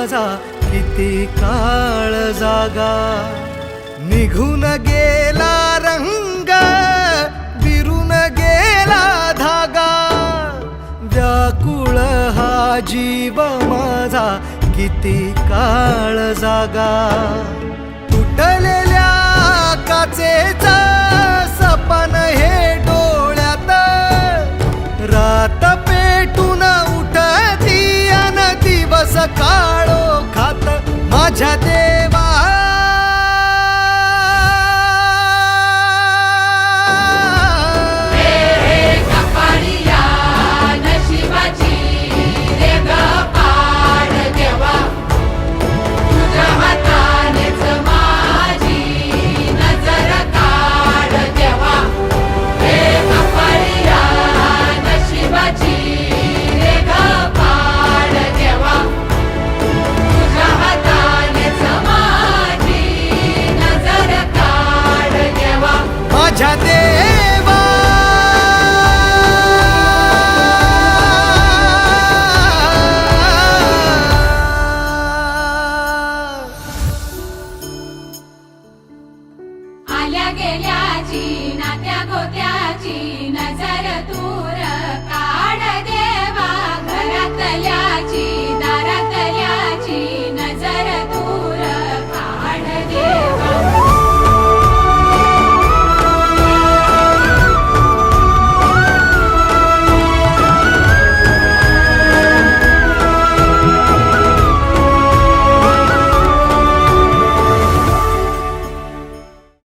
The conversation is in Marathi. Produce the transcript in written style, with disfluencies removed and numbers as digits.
माझा किती काळ जागा. निघून गेला रंग विरून गेला धागा. व्याकुळ हा जीव माझा किती काळ जागा. तुटलेल्या काचेचा सपन हे डोळ्यात. रात पेटून उठती अन दिवस काळो खात. माझ्या देवा माझ्या देवा. आल्या गेल्याची नात्या गोत्याची नजर दूर काढ देवा. घरातल्याची